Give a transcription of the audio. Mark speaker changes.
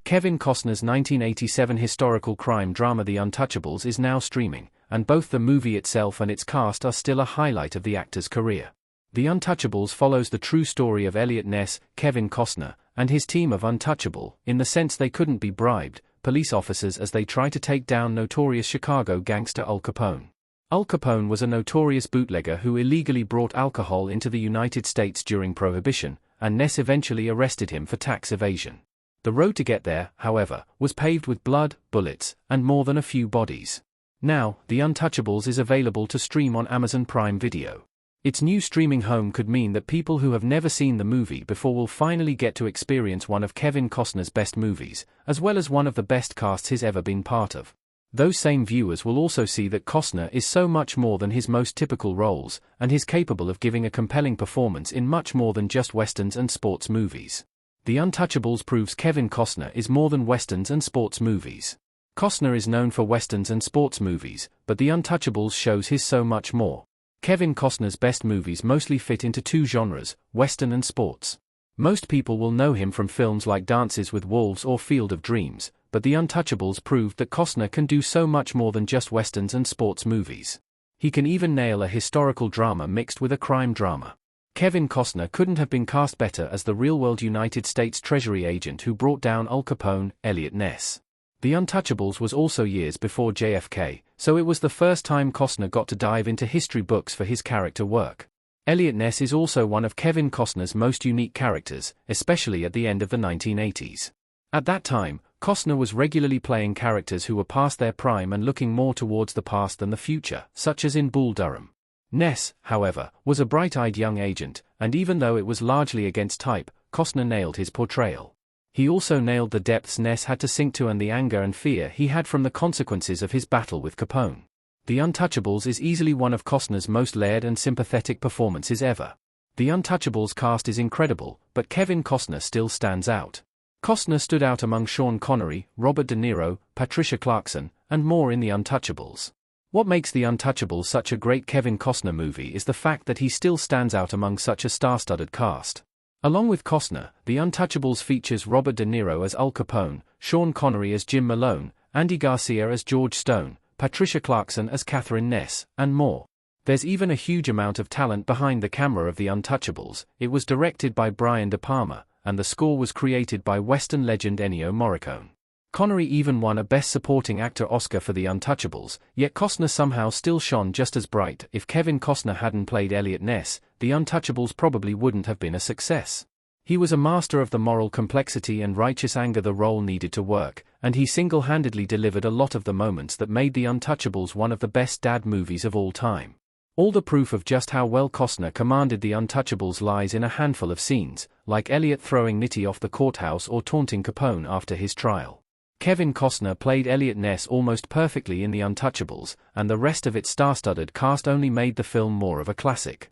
Speaker 1: Kevin Costner's 1987 historical crime drama The Untouchables is now streaming, and both the movie itself and its cast are still a highlight of the actor's career. The Untouchables follows the true story of Eliot Ness, Kevin Costner, and his team of untouchable, in the sense they couldn't be bribed, police officers as they try to take down notorious Chicago gangster Al Capone. Al Capone was a notorious bootlegger who illegally brought alcohol into the United States during Prohibition, and Ness eventually arrested him for tax evasion. The road to get there, however, was paved with blood, bullets, and more than a few bodies. Now, The Untouchables is available to stream on Amazon Prime Video. Its new streaming home could mean that people who have never seen the movie before will finally get to experience one of Kevin Costner's best movies, as well as one of the best casts he's ever been part of. Those same viewers will also see that Costner is so much more than his most typical roles, and is capable of giving a compelling performance in much more than just westerns and sports movies. The Untouchables proves Kevin Costner is more than westerns and sports movies. Costner is known for westerns and sports movies, but The Untouchables shows he's so much more. Kevin Costner's best movies mostly fit into two genres, western and sports. Most people will know him from films like Dances with Wolves or Field of Dreams, but The Untouchables proved that Costner can do so much more than just westerns and sports movies. He can even nail a historical drama mixed with a crime drama. Kevin Costner couldn't have been cast better as the real-world United States Treasury agent who brought down Al Capone, Eliot Ness. The Untouchables was also years before JFK, so it was the first time Costner got to dive into history books for his character work. Eliot Ness is also one of Kevin Costner's most unique characters, especially at the end of the 1980s. At that time, Costner was regularly playing characters who were past their prime and looking more towards the past than the future, such as in Bull Durham. Ness, however, was a bright-eyed young agent, and even though it was largely against type, Costner nailed his portrayal. He also nailed the depths Ness had to sink to and the anger and fear he had from the consequences of his battle with Capone. The Untouchables is easily one of Costner's most layered and sympathetic performances ever. The Untouchables cast is incredible, but Kevin Costner still stands out. Costner stood out among Sean Connery, Robert De Niro, Patricia Clarkson, and more in The Untouchables. What makes The Untouchables such a great Kevin Costner movie is the fact that he still stands out among such a star-studded cast. Along with Costner, The Untouchables features Robert De Niro as Al Capone, Sean Connery as Jim Malone, Andy Garcia as George Stone, Patricia Clarkson as Catherine Ness, and more. There's even a huge amount of talent behind the camera of The Untouchables. It was directed by Brian De Palma, and the score was created by Western legend Ennio Morricone. Connery even won a Best Supporting Actor Oscar for The Untouchables, yet Costner somehow still shone just as bright. If Kevin Costner hadn't played Eliot Ness, The Untouchables probably wouldn't have been a success. He was a master of the moral complexity and righteous anger the role needed to work, and he single-handedly delivered a lot of the moments that made The Untouchables one of the best dad movies of all time. All the proof of just how well Costner commanded The Untouchables lies in a handful of scenes, like Eliot throwing Nitti off the courthouse or taunting Capone after his trial. Kevin Costner played Eliot Ness almost perfectly in The Untouchables, and the rest of its star-studded cast only made the film more of a classic.